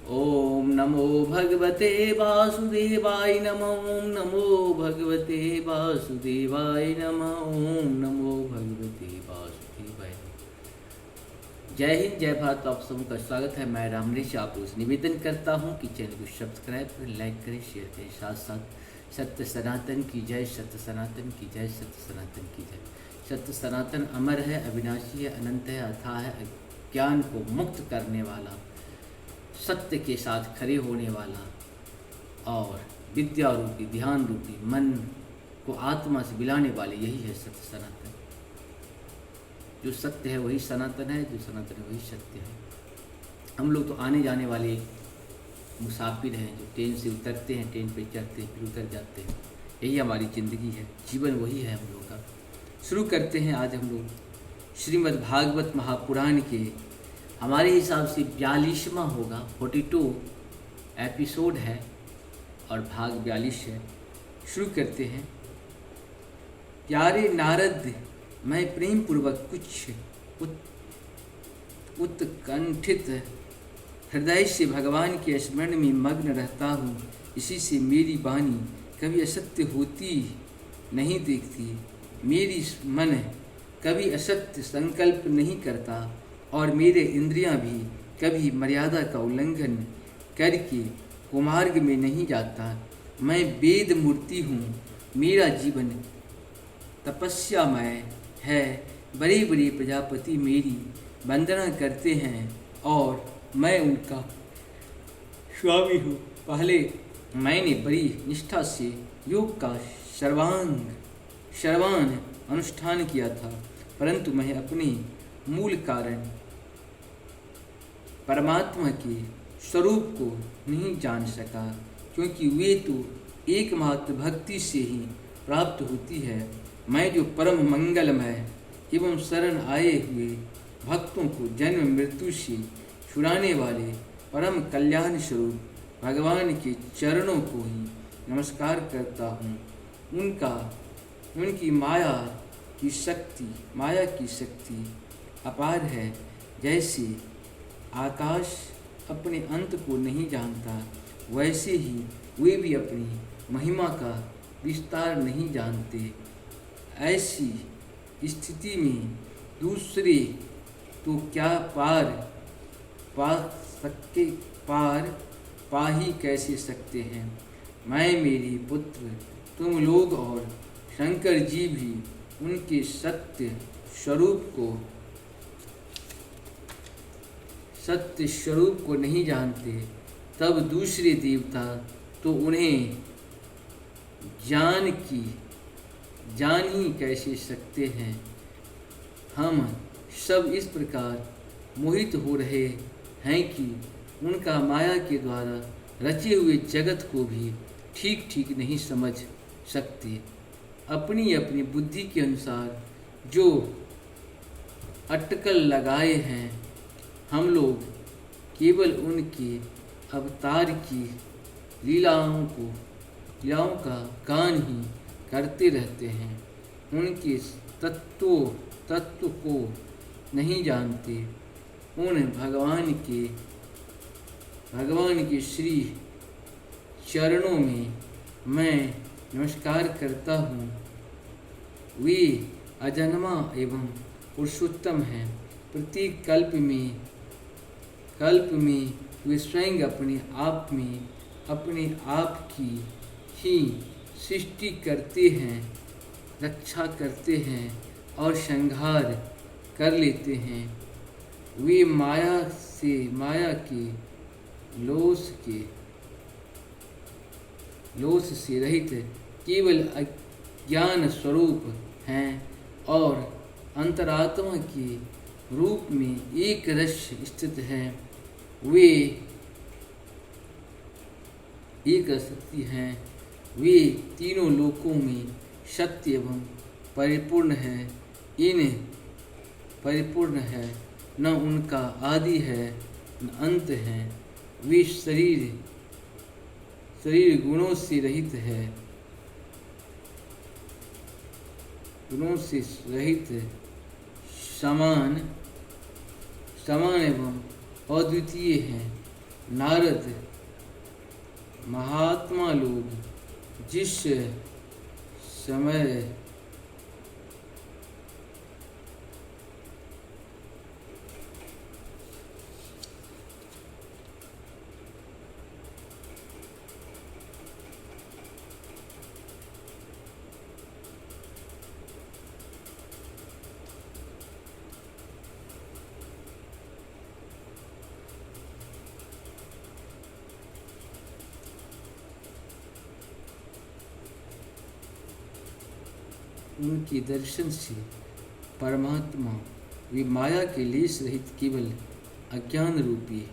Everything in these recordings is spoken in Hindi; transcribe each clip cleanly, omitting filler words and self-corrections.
ओम नमो भगवते वासुदेवाय नमः। ओम नमो भगवते वासुदेवाय नमः। ओम नमो भगवते वासुदेवाय नमः। जय हिंद, जय भारत। आप सबका स्वागत है। मैं रामरेश आप लोग निवेदन करता हूं कि चैनल को सब्सक्राइब करें, लाइक करें, शेयर करें। साथ साथ सत्य सनातन की जय, सत्य सनातन की जय, सत्य सनातन की जय। सत्य सनातन अमर है, अविनाशी है, अनंत है, अथाह है, ज्ञान को मुक्त करने वाला, सत्य के साथ खड़े होने वाला और विद्या रूपी, ध्यान रूपी मन को आत्मा से मिलाने वाले, यही है सत्य सनातन। जो सत्य है वही सनातन है, जो सनातन है वही सत्य है। हम लोग तो आने जाने वाले मुसाफिर हैं, जो ट्रेन से उतरते हैं, ट्रेन पे चढ़ते हैं, फिर उतर जाते हैं। यही हमारी ज़िंदगी है, जीवन वही है हम लोग का। शुरू करते हैं। आज हम लोग श्रीमद् भागवत महापुराण के हमारे हिसाब से 42वां होगा, 42 एपिसोड है और भाग 42 है। शुरू करते हैं। प्यारे नारद, मैं प्रेम पूर्वक कुछ उत्कंठित हृदय से भगवान के स्मरण में मग्न रहता हूँ। इसी से मेरी वाणी कभी असत्य होती नहीं देखती, मेरी मन कभी असत्य संकल्प नहीं करता और मेरे इंद्रियां भी कभी मर्यादा का उल्लंघन करके कुमार्ग में नहीं जाता। मैं वेद मूर्ति हूँ, मेरा जीवन तपस्यामय है। बड़े बड़े प्रजापति मेरी वंदना करते हैं और मैं उनका स्वामी हूँ। पहले मैंने बड़ी निष्ठा से योग का सर्वान अनुष्ठान किया था, परंतु मैं अपने मूल कारण परमात्मा के स्वरूप को नहीं जान सका, क्योंकि वे तो एकमात्र भक्ति से ही प्राप्त होती है। मैं जो परम मंगलमय एवं शरण आए हुए भक्तों को जन्म मृत्यु से छुड़ाने वाले परम कल्याण स्वरूप भगवान के चरणों को ही नमस्कार करता हूँ। उनकी माया की शक्ति अपार है। जैसे आकाश अपने अंत को नहीं जानता, वैसे ही वे भी अपनी महिमा का विस्तार नहीं जानते। ऐसी स्थिति में दूसरे तो क्या पा ही कैसे सकते हैं। मैं, मेरे पुत्र, तुम लोग और शंकर जी भी उनके सत्य स्वरूप को नहीं जानते, तब दूसरे देवता तो उन्हें जान ही कैसे सकते हैं। हम सब इस प्रकार मोहित हो रहे हैं कि उनका माया के द्वारा रचे हुए जगत को भी ठीक नहीं समझ सकते। अपनी अपनी बुद्धि के अनुसार जो अटकल लगाए हैं, हम लोग केवल उनके अवतार की लीलाओं का गान ही करते रहते हैं। उनके तत्व को नहीं जानते। उन भगवान के श्री चरणों में मैं नमस्कार करता हूँ। वे अजन्मा एवं पुरुषोत्तम हैं। प्रत्येक कल्प में वे स्वयं अपने आप की ही सृष्टि करते हैं, रक्षा करते हैं और संहार कर लेते हैं। वे माया के लोस से रहित केवल अज्ञान स्वरूप हैं और अंतरात्मा के रूप में एक रस स्थित हैं। वे एक शक्ति हैं। वे तीनों लोकों में सत्य एवं परिपूर्ण है। न उनका आदि है न अंत है। वे शरीर गुणों से रहित समान एवं अद्वितीय हैं। नारद, महात्मा लोग जिस समय उनके दर्शन से परमात्मा वे माया के लेस रहित केवल अज्ञान रूपी,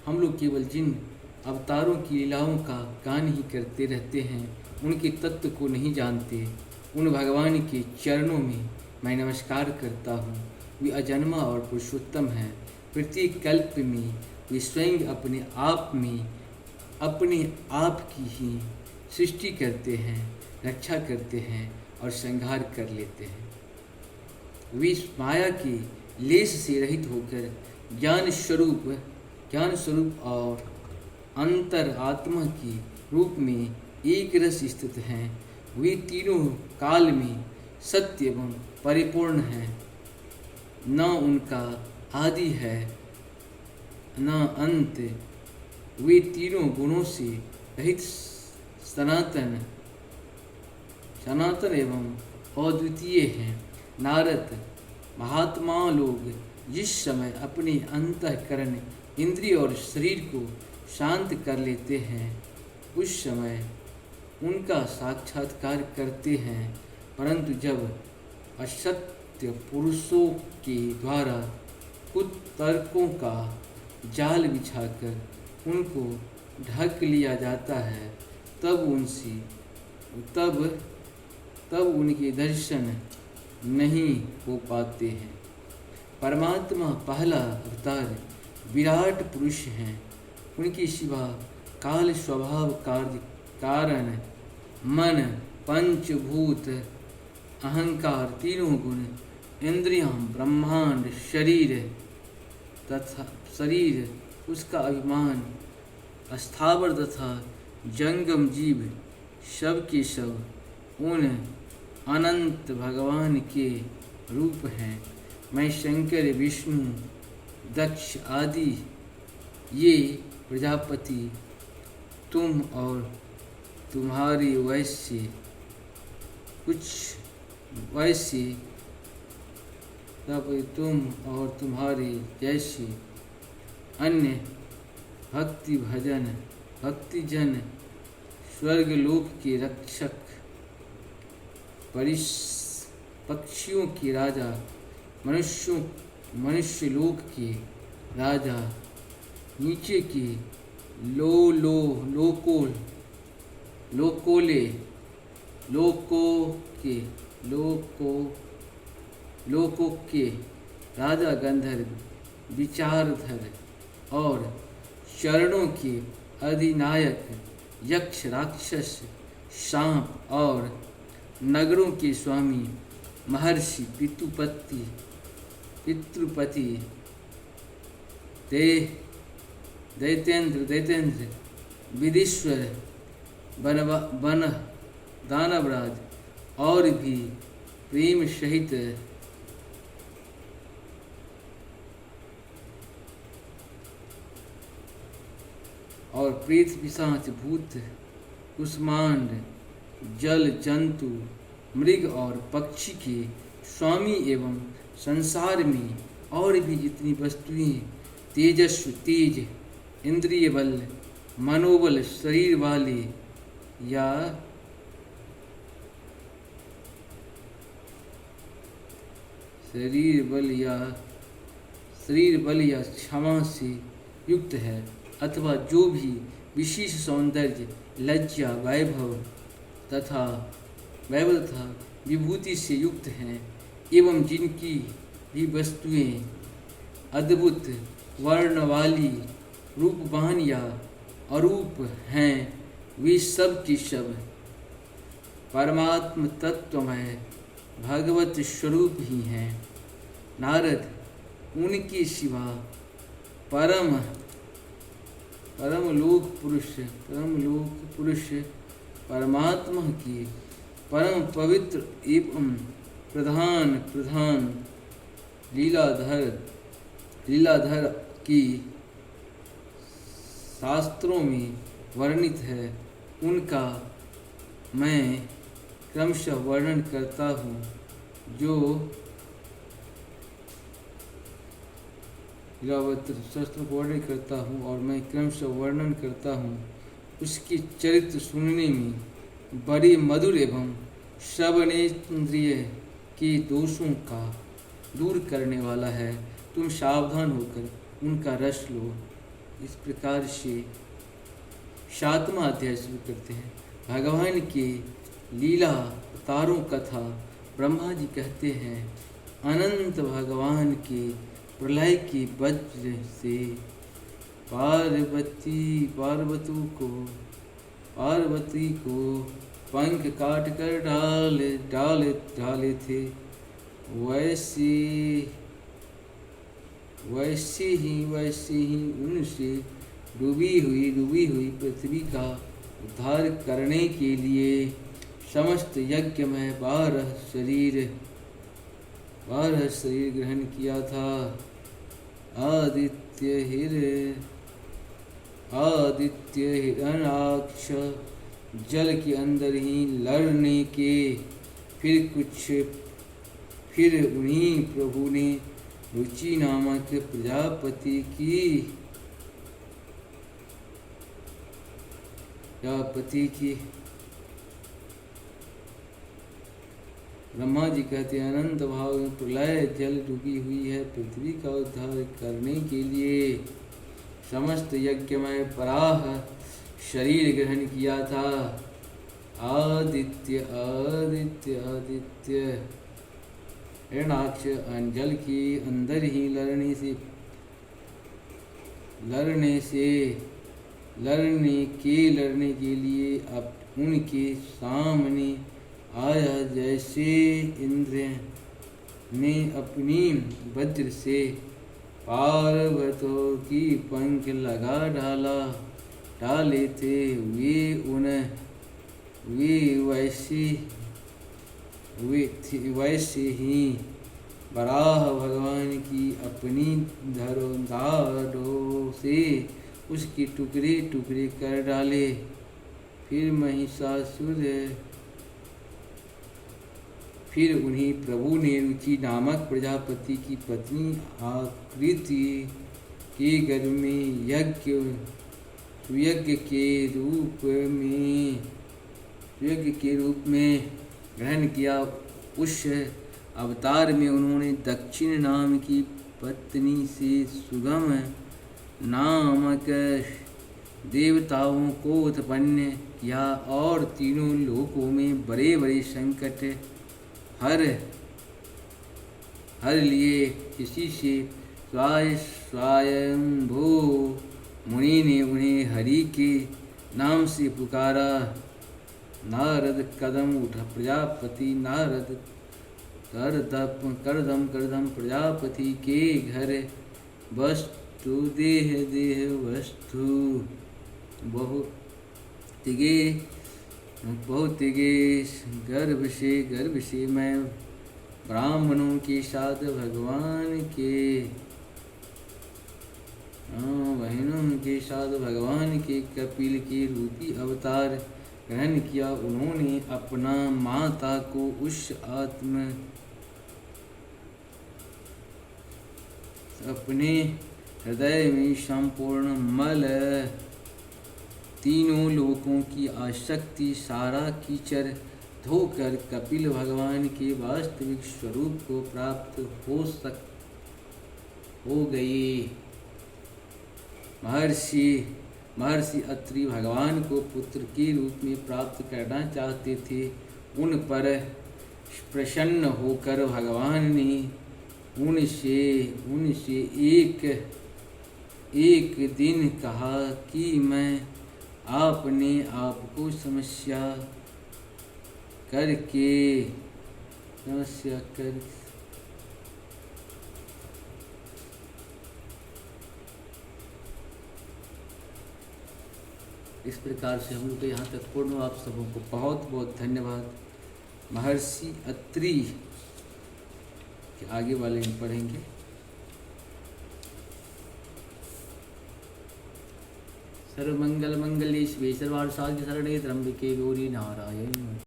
हम लोग केवल जिन अवतारों की लीलाओं का गान ही करते रहते हैं, उनके तत्व को नहीं जानते, उन भगवान के चरणों में मैं नमस्कार करता हूँ। वे अजन्मा और पुरुषोत्तम हैं। प्रत्येक कल्प में वे स्वयं अपने आप में अपने आप की ही सृष्टि करते हैं, रक्षा करते हैं और संहार कर लेते हैं। वे माया के लेस से रहित होकर ज्ञान स्वरूप और अंतर आत्मा के रूप में एक रस स्थित हैं। वे तीनों काल में सत्य एवं परिपूर्ण हैं, न उनका आदि है न अंत। वे तीनों गुणों से रहित सनातन एवं अद्वितीय हैं। नारद, महात्मा लोग जिस समय अपने अंतःकरण, इंद्रिय और शरीर को शांत कर लेते हैं, उस समय उनका साक्षात्कार करते हैं। परंतु जब असत्य पुरुषों के द्वारा कुतर्कों का जाल बिछाकर उनको ढक लिया जाता है, तब उनके दर्शन नहीं हो पाते हैं। परमात्मा पहला अवतार विराट पुरुष हैं। उनके सिवा काल, स्वभाव, कार्य, कारण, मन, पंचभूत, अहंकार, तीनों गुण, इंद्रियां, ब्रह्मांड, शरीर, उसका अभिमान, स्थावर तथा जंगम जीव, सब के सब उन अनंत भगवान के रूप हैं। मैं शंकर, विष्णु, दक्ष आदि ये प्रजापति, तुम और तुम्हारी तुम और तुम्हारे जैसे अन्य भक्तिजन स्वर्गलोक के रक्षक, पक्षियों के राजा, मनुष्य लोक के राजा, नीचे के लोकों के राजा, गंधर्व, विचारधर और चरणों के अधिनायक, यक्ष, राक्षस, सांप और नगरों के स्वामी, महर्षि, पितृपति, दैतेंद्र, विधीश्वर, दानवराज और भी प्रेम सहित और प्रेत, पिशाच, भूत, कुष्मांड, जल, जंतु, मृग और पक्षी के स्वामी एवं संसार में और भी जितनी वस्तुएं तेजस्व, तेज, इंद्रिय बल, मनोबल, शरीर वाले या शरीर बल या क्षमा से युक्त है, अथवा जो भी विशेष सौंदर्य, लज्जा, वैभव तथा विभूति से युक्त हैं, एवं जिनकी भी वस्तुएं अद्भुत वर्ण वाली, रूपवान या अरूप हैं, वे सब की सब परमात्म तत्वमय भगवत स्वरूप ही हैं। नारद, उनके सिवा परम परम लोक पुरुष परमात्मा की परम पवित्र एवं प्रधान लीलाधर की शास्त्रों में वर्णित है, उनका मैं क्रमशः वर्णन करता हूँ। जो शास्त्रों को वर्णन करता हूँ और मैं क्रमशः वर्णन करता हूँ, उसकी चरित्र सुनने में बड़ी मधुर एवं श्रवणेन्द्रिय के दोषों का दूर करने वाला है। तुम सावधान होकर उनका रस लो। इस प्रकार से 7वां अध्याय शुरू करते हैं। भगवान के लीला अवतारों कथा ब्रह्मा जी कहते हैं, अनंत भगवान के प्रलय के वज्र से पार्वती को पंख काट कर डाले थे। वैसे ही उनसे डूबी हुई पृथ्वी का उद्धार करने के लिए समस्त यज्ञ में 12 शरीर ग्रहण किया था। आदित्य हिरण्याक्ष जल के अंदर ही लड़ने के फिर उन्हीं प्रभु ने रुचि नामक प्रजापति की ब्रह्मा जी कहते हैं, अनंत भाव में प्रलय जल डूबी हुई है पृथ्वी का उद्धार करने के लिए समस्त यज्ञमय पराह शरीर ग्रहण किया था। आदित्य हिरण्याक्ष जल के अंदर ही लड़ने के लिए अब उनके सामने आया। जैसे इंद्र ने अपनी वज्र से पार्वती की पंख लगा डाले थे, वैसे ही वराह भगवान की अपनी धारों से उसके टुकड़े कर डाले। फिर उन्हीं प्रभु ने रुचि नामक प्रजापति की पत्नी आकृति के गर्भ में सुयज्ञ के रूप में ग्रहण किया। उस अवतार में उन्होंने दक्षिण नाम की पत्नी से सुगम नामक देवताओं को उत्पन्न किया और तीनों लोकों में बड़े संकट हर लिए। इसी से स्वयंभू मुनि ने उन्हें हरि के नाम से पुकारा। नारद कदम उठा प्रजापति नारद करदम प्रजापति के घर वस्तु देह वस्तु बहुत गर्भ से मैं ब्राह्मणों के साथ भगवान के कपिल के रूपी अवतार ग्रहण किया। उन्होंने अपना माता को उस अपने हृदय में संपूर्ण मल तीनों लोकों की आसक्ति सारा कीचड़ धोकर कपिल भगवान के वास्तविक स्वरूप को प्राप्त हो गई। महर्षि अत्रि भगवान को पुत्र के रूप में प्राप्त करना चाहते थे। उन पर प्रसन्न होकर भगवान ने उनसे एक दिन कहा कि मैं आपने आपको समस्या कर इस प्रकार से हम लोग को यहाँ तक पूर्ण हुआ। आप सबों को बहुत बहुत धन्यवाद। महर्षि अत्रि के आगे वाले हम पढ़ेंगे। सर्वमंगल मंगले शिवे सर्वार्थ साधिके शरण्ये त्र्यंबके गौरी नारायणी।